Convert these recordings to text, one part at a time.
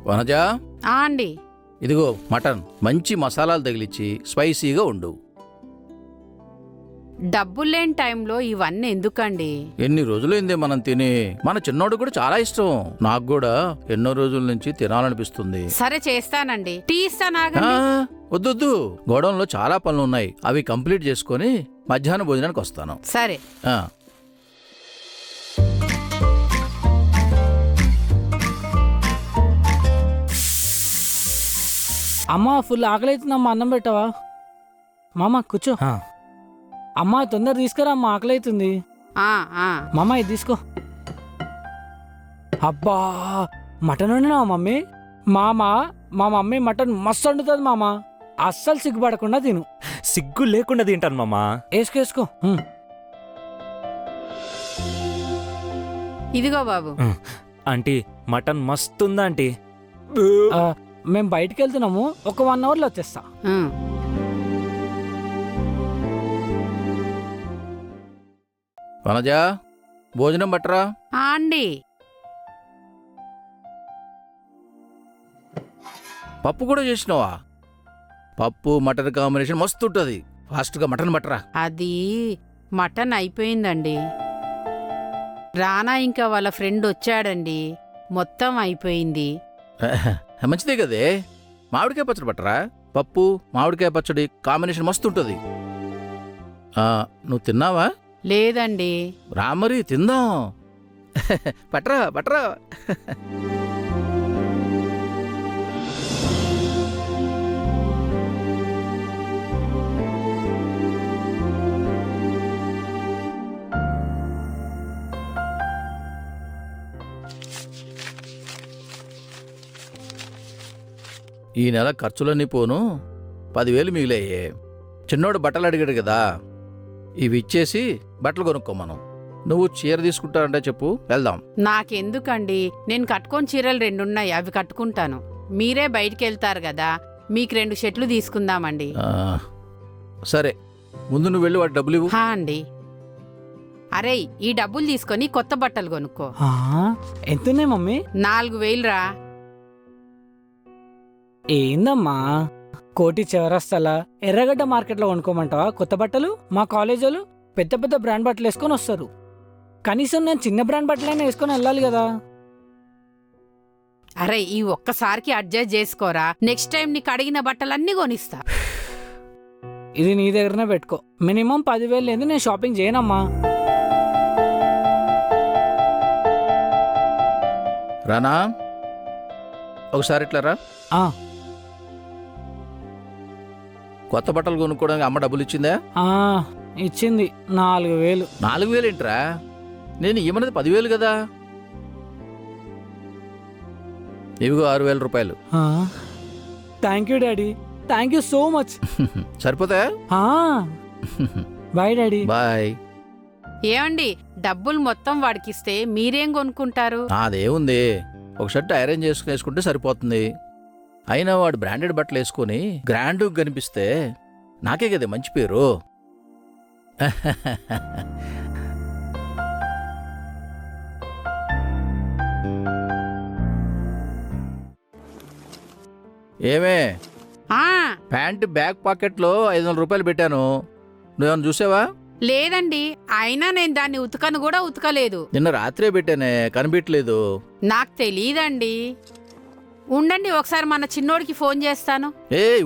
వనజా, అండి. ఇదిగో మటన్ మంచి మసాలాలు తగిలిచ్చి స్పైసీగా ఉండు. డబ్బులేని టైంలో ఇవన్నీ ఎందుకండి? ఎన్ని రోజులైందే మనం తిని. మన చిన్నోడు కూడా చాలా ఇష్టం. నాకు కూడా ఎన్నో రోజుల నుంచి తినాలనిపిస్తుంది. సరే చేస్తానండి. టీ ఆ, ఇస్తానాగండి. వద్దొద్దు, గోడౌన్లో చాలా పనులు ఉన్నాయి. అవి కంప్లీట్ చేసుకొని మధ్యాహ్నం భోజనానికి వస్తాను. సరే. ఆ, అమ్మా ఫుల్ ఆకలి అవుతుందమ్మా, అన్నం పెట్టవా? మామ కూర్చో. అమ్మా తొందర తీసుకురా అమ్మా, ఆకలి అవుతుంది. ఆ ఆ మామ ఇది తీసుకో. అబ్బా మటన్ వండినావా మమ్మీ? మా మమ్మీ మటన్ మస్తు వండుతుంది మామ. అస్సలు సిగ్గుపడకుండా తిను. సిగ్గు లేకుండా తింటాను మామా. వేసుకో. ఇదిగో బాబు. ఆంటీ మటన్ మస్తుందా ఆంటీ? మేము బయటికి వెళ్తున్నాము, ఒక 1 అవర్లో వచ్చేస్తా. ఉమ్. వనజా, భోజనం బట్టరా. అండి. పప్పు కూడా చేసినావా? పప్పు మటన్ కాంబినేషన్ మస్తు ఉంటుంది. ఫాస్ట్గా మటన్ బట్టరా. అది మటన్ అయిపోయిందండి. రానా ఇంకా వాళ్ళ ఫ్రెండ్ వచ్చాడండి, మొత్తం అయిపోయింది. మంచిదే కదే. మామిడికాయ పచ్చడి పట్టరా. పప్పు మామిడికాయ పచ్చడి కాంబినేషన్ మస్తు ఉంటుంది. నువ్వు తిన్నావా? లేదండి. రా మరి తిందాం. పట్రా పట్రా. ఈ నెల ఖర్చులన్నీ పోను 10,000 మిగిలాయే. చిన్నోడు బట్టలు అడిగాడు కదా, ఇవి ఇచ్చేసి బట్టలు కొనుక్కోమను. నువ్వు చీర తీసుకుంటానంటే చెప్పు, వెళ్దాం. నాకెందుకండి, నేను కట్టుకొని చీరలు 2 ఉన్నాయి, అవి కట్టుకుంటాను. మీరే బయటికి వెళ్తారు కదా, మీకు 2 షర్ట్లు తీసుకుందామండి. సరే, ముందు నువ్వు వెళ్ళి వాటి డబ్బులు ఇవ్వు. హా అండి. అరే ఈ డబ్బులు తీసుకొని కొత్త బట్టలు కొనుక్కో. ఎంతున్నాయి మమ్మీ? 4,000 రా. ఏందమ్మా కోటి చివరస్తలా ఎర్రగడ్డ మార్కెట్లో కొనుక్కోమంటావా కొత్త బట్టలు? మా కాలేజ్ వాళ్ళు పెద్ద పెద్ద బ్రాండ్ బట్టలు వేసుకొని వస్తారు. కనీసం నేను చిన్న బ్రాండ్ బట్టలైనా వేసుకొని వెళ్ళాలి కదా. అరే ఈ ఒక్కసారికి అడ్జస్ట్ చేసుకోరా, నెక్స్ట్ టైం నీకు అడిగిన బట్టలన్నీ కొనిస్తా. ఇది నీ దగ్గరనే పెట్టుకో. మినిమం 10,000 లేదు నేను షాపింగ్ చేయనమ్మా. రానా, ఒకసారి ఇట్లా రా. కొత్త బట్టలు కొనుక్కోవడానికి అమ్మ డబ్బులు ఇచ్చిందా? ఇచ్చింది 4,000. 4,000 ఏంట్రా? నేను ఏమన్నది 10,000 కదా. ఇవిగో 6,000 రూపాయలు. Thank you daddy, thank you so much. సరిపోతా? Bye daddy. బాయ్. ఏమండి, డబ్బులు మొత్తం వాడికిస్తే మీరేం కొనుక్కుంటారు? అదేముంది, ఒక షర్ట్ ఐరన్ చేసుకుని వేసుకుంటే సరిపోతుంది. అయినా వాడు బ్రాండెడ్ బట్టలు వేసుకొని గ్రాండ్ కనిపిస్తే నాకే కదా మంచి పేరు. ఏమే, ప్యాంట్ బ్యాక్ పాకెట్లో 500 రూపాయలు పెట్టాను, నువ్వేమన్నా చూసావా? లేదండి, అయినా నేను దాన్ని ఉతకను కూడా ఉతకలేదు. నిన్న రాత్రే పెట్టానే, కనిపించలేదు. నాకు తెలీదండి. ఉండండి, ఒకసారి మన చిన్నోడికి ఫోన్ చేస్తాను.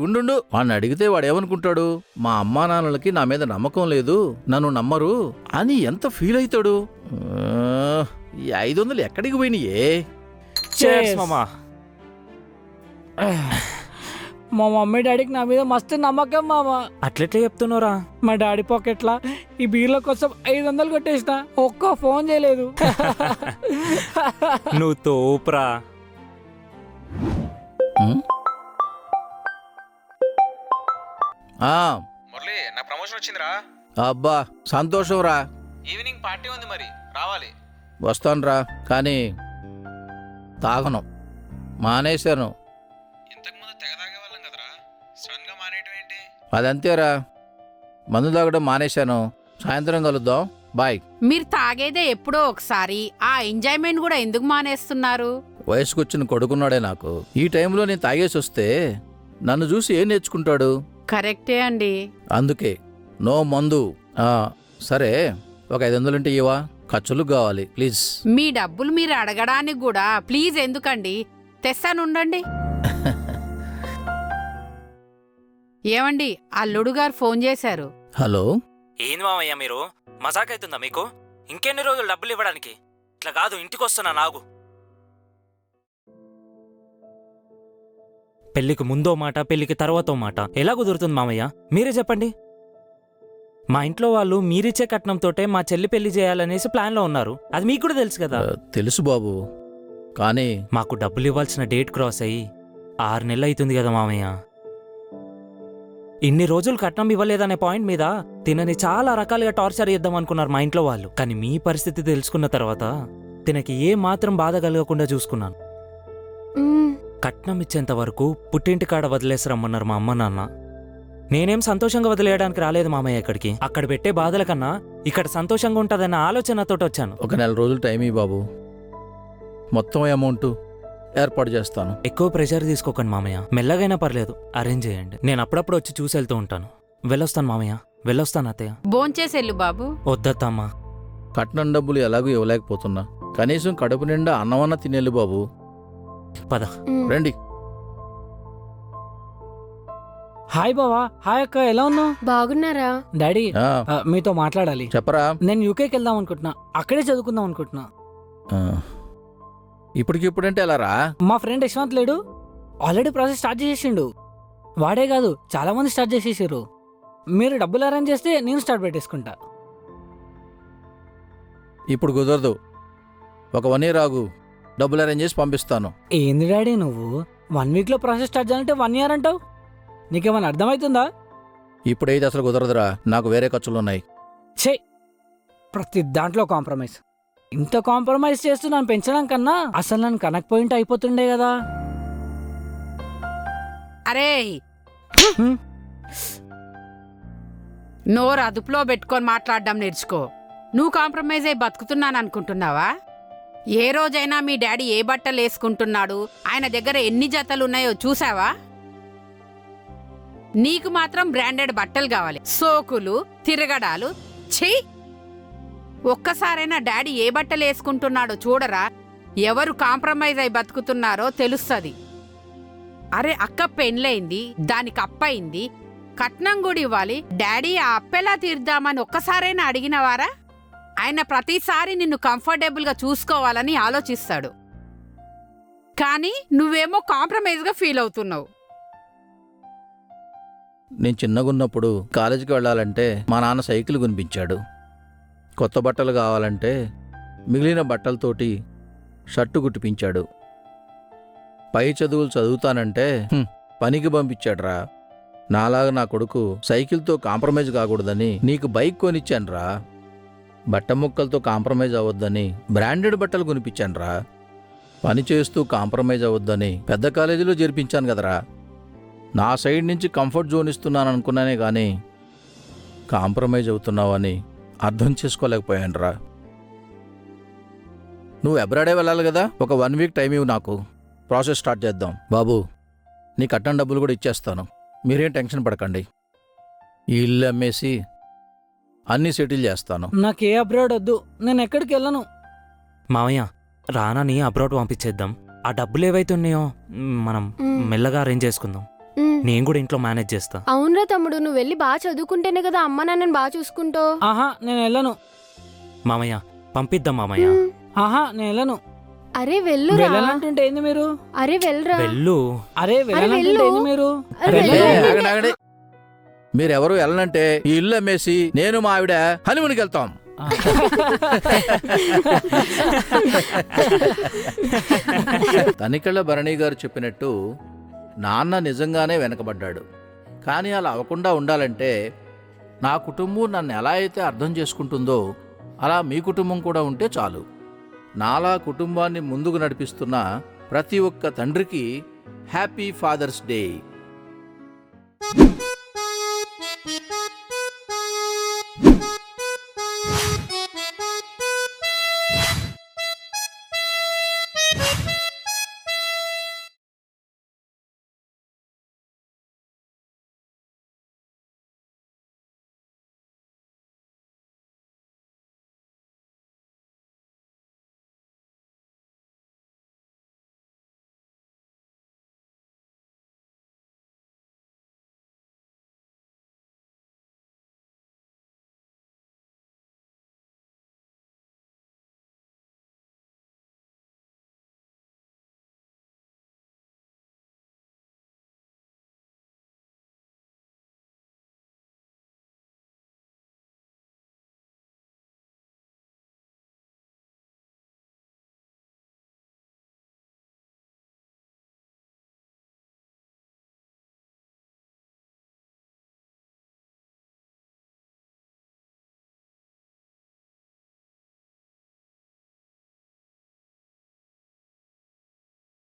ఉండు, వాడిని అడిగితే వాడు ఏమనుకుంటాడు? మా అమ్మా నాన్నలకి నా మీద నమ్మకం లేదు, నన్ను నమ్మరు అని ఎంత ఫీల్ అవుతాడు. ఈ 500 ఎక్కడికి పోయినాయే? మా మమ్మీ డాడీకి నా మీద మస్తు నమ్మకం మామ. అట్లెట్లా చెప్తున్నారా? మా డాడీ పాకెట్లా ఈ బీర్ల కోసం 500 కొట్టేసిన, ఒక్క ఫోన్ చేయలేదు. నువ్వు తోపురా. మురళి, నా ప్రమోషన్ వచ్చిందిరా. అబ్బా సంతోషం రా. ఈవినింగ్ పార్టీ ఉంది, మరి రావాలి. వస్తానురా, కానీ తాగను, మానేశాను. ఇంతకుముందు తెగ తాగేవాళ్ళం కదరా, సడన్ గా మానేయటం ఏంటి? అదంతేరా, మందు తాగడం మానేశాను. సాయంత్రం కలుద్దాం, బాయ్. మీరు తాగేదే ఎప్పుడో ఒకసారి, ఆ ఎంజాయ్మెంట్ కూడా ఎందుకు మానేస్తున్నారు? వయసుకొచ్చిన కొడుకున్నాడే నాకు. ఈ టైంలో నేను తాగేసి వస్తే నన్ను చూసి ఏం నేర్చుకుంటాడు? కరెక్టే అండి. అందుకే నో మందు. సరే, ఒక 500 ఉంటే ఇవా, ఖర్చులు కావాలి ప్లీజ్. మీ డబ్బులు మీరు అడగడానికి కూడా ప్లీజ్ ఎందుకండి, తెస్తానుండండి. ఏమండి, అల్లుడు గారు ఫోన్ చేశారు. హలో, ఏంది మామయ్య మీరు? మజాక్ అవుతుందా మీకు? ఇంకెన్ని రోజులు డబ్బులు ఇవ్వడానికి? ఇట్లా కాదు, ఇంటికి వస్తున్నా నాగు. పెళ్లికి ముందో మాట, పెళ్లికి తర్వాతో మాట ఎలా కుదురుతుంది మామయ్య? మీరే చెప్పండి. మా ఇంట్లో వాళ్ళు మీరిచ్చే కట్నంతోటే మా చెల్లి పెళ్లి చేయాలనేసి ప్లాన్లో ఉన్నారు. అది మీకు కూడా తెలుసు కదా. తెలుసు బాబు, కానీ మాకు డబ్బులు ఇవ్వాల్సిన డేట్ క్రాస్ అయ్యి 6 నెలలు అవుతుంది కదా మామయ్య. ఇన్ని రోజులు కట్నం ఇవ్వలేదనే పాయింట్ మీద తినని చాలా రకాలుగా టార్చర్ చేద్దాం అనుకున్నారు మా ఇంట్లో వాళ్ళు. కానీ మీ పరిస్థితి తెలుసుకున్న తర్వాత తినకి ఏ మాత్రం బాధ కలగకుండా చూసుకున్నాను. కట్నం ఇచ్చేంత వరకు పుట్టింటి కాడ వదిలేసి రమ్మన్నారు మా అమ్మ నాన్న. నేనేం సంతోషంగా వదిలేయడానికి రాలేదు మామయ్య ఇక్కడికి. అక్కడ పెట్టే బాధల కన్నా ఇక్కడ సంతోషంగా ఉంటుందన్న ఆలోచనతో వచ్చాను. ఒక 4 రోజులు టైం ఇవ్వు బాబు, మొత్తం అమౌంట్ ఏర్పాటు చేస్తాను. ఎక్కువ ప్రెషర్ తీసుకోకండి మామయ్య, మెల్లగైనా పర్లేదు అరేంజ్ చేయండి. నేను అప్పుడప్పుడు వచ్చి చూసి వెళ్తూ ఉంటాను. వెళ్ళొస్తాను మామయ్య, వెళ్ళొస్తాను అత్తయ్య. భోంచేసెళ్ళు బాబు. వద్దత్తమ్మా. కట్నం డబ్బులు ఎలాగూ ఇవ్వలేకపోతున్నా, కనీసం కడుపు నిండా అన్నమన్న తినేళ్ళు బాబు. పద. రండి. హాయ్ బావా. హాయ్ అక్క, ఎలా ఉన్నావు? బాగున్నారా? డాడీ, ఆ, మీతో మాట్లాడాలి. చెప్పరా. నేను యూకేకి వెళ్దాం అనుకుంటున్నా, అక్కడే చదువుకుందాం అనుకుంటున్నా. ఆ, ఇప్పటికిప్పుడంటే ఎలా రా? మా ఫ్రెండ్ యశ్వంత్ లేడు, ఆల్రెడీ ప్రాసెస్ స్టార్ట్ చేసేసిండు. వాడే కాదు, చాలా మంది స్టార్ట్ చేసేసారు. మీరు డబ్బులు అరేంజ్ చేస్తే నేను స్టార్ట్ పెట్టేసుకుంటా. ఇప్పుడు కుదరదు, ఒక 1 year ఆగు, డబ్బులు అరేంజ్ చేసి పంపిస్తాను. ఏంది డాడీ నువ్వు 1 weekలో ప్రాసెస్ స్టార్ట్ చేయాలంటే 1 year అంటావు? నీకేమైనా అర్థమవుతుందా? ఇప్పుడైతే అసలు కుదరదురా, నాకు వేరే ఖర్చులు ఉన్నాయి. ఛే, ప్రతి దాంట్లో కాంప్రమైజ్. ఇంత కాంప్రమైజ్ చేస్తూ నన్ను పెంచడం కన్నా అసలు నన్ను కనకపోయింటే అయిపోతుండే కదా. అరే, హ్మ్. నోరు అదుపులో పెట్టుకొని మాట్లాడడం నేర్చుకో. నువ్వు కాంప్రమైజ్ అయి బతుకుతున్నాను అనుకుంటున్నావా? ఏ రోజైనా మీ డాడీ ఏ బట్టలు వేసుకుంటున్నాడు, ఆయన దగ్గర ఎన్ని జతలు ఉన్నాయో చూసావా? నీకు మాత్రం బ్రాండెడ్ బట్టలు కావాలి, సోకులు, తిరగడాలు. ఛీ! ఒక్కసారైనా డాడీ ఏ బట్టలు వేసుకుంటున్నాడో చూడరా, ఎవరు కాంప్రమైజ్ అయి బతుకుతున్నారో తెలుస్తుంది. అరే, అక్క పెళ్ళయింది, దానికి అప్పయింది, కట్నం కూడా ఇవ్వాలి. డాడీ ఆ అప్పెలా తీర్దామని ఒక్కసారైనా అడిగినవారా? ఆయన ప్రతిసారి నిన్ను కంఫర్టబుల్గా చూసుకోవాలని ఆలోచిస్తాడు, కానీ నువ్వేమో కాంప్రమైజ్గా ఫీల్ అవుతున్నావు. నేను చిన్నగున్నప్పుడు కాలేజీకి వెళ్ళాలంటే మా నాన్న సైకిల్ కొనిపించాడు. కొత్త బట్టలు కావాలంటే మిగిలిన బట్టలతోటి షర్టు కుట్టిపించాడు. పై చదువులు చదువుతానంటే పనికి పంపించాడురా. నాలాగా నా కొడుకు సైకిల్తో కాంప్రమైజ్ కాకూడదని నీకు బైక్ కొనిచ్చానురా. బట్ట ముక్కలతో కాంప్రమైజ్ అవ్వద్దని బ్రాండెడ్ బట్టలు కొనిపించానురా. పని చేస్తూ కాంప్రమైజ్ అవ్వద్దని పెద్ద కాలేజీలో చేర్పించాను కదరా. నా సైడ్ నుంచి కంఫర్ట్ జోన్ ఇస్తున్నాను అనుకున్నానే కానీ కాంప్రమైజ్ అవుతున్నావని అర్థం చేసుకోలేకపోయానురా. నువ్వు అబ్రాడే వెళ్ళాలి కదా, ఒక 1 week టైం ఇవ్వు, నాకు ప్రాసెస్ స్టార్ట్ చేద్దాం. బాబు, నీ కట్నం డబ్బులు కూడా ఇచ్చేస్తాను, మీరేం టెన్షన్ పడకండి. ఈ ఇల్లు అమ్మేసి అన్నీ సెటిల్ చేస్తాను. నాకు ఏ అబ్రాడ్ వద్దు, నేను ఎక్కడికి వెళ్ళను. మామయ్య, రానాని అబ్రాడ్ పంపించేద్దాం. ఆ డబ్బులు ఏవైతే ఉన్నాయో మనం మెల్లగా అరేంజ్ చేసుకుందాం. నేను కూడా ఇంట్లో మేనేజ్ చేస్తా. అవునరా తమ్ముడు, నువ్వు వెళ్ళి బాగా చదువుకుంటేనే కదా అమ్మ నాన్నని బాగా చూసుకుంటావు. ఆహా, నేను వెళ్ళను. మామయ్య, పంపిద్దాం మామయ్య. ఆహా, నేను వెళ్ళను. అరే వెళ్ళు. వెళ్ళాలంటుంటే ఏంది మీరు? అరే వెళ్ళరా. వెళ్ళు. అరే వెళ్ళాలంటుంటే ఏంది మీరు? అరే ఏ, వెళ్ళు. ఆగండి, ఆగండి. మీరెవరు వెళ్ళనంటే ఈ ఇల్లు అమ్మేసి నేను మా ఆవిడ హనీమూన్కి వెళ్తాం. తనికెళ్ళ భరణి గారు చెప్పినట్టు నాన్న నిజంగానే వెనకబడ్డాడు. కానీ అలా అవ్వకుండా ఉండాలంటే నా కుటుంబం నన్ను ఎలా అయితే అర్థం చేసుకుంటుందో అలా మీ కుటుంబం కూడా ఉంటే చాలు. నాలా కుటుంబాన్ని ముందుకు నడిపిస్తున్న ప్రతి ఒక్క తండ్రికి హ్యాపీ ఫాదర్స్ డే.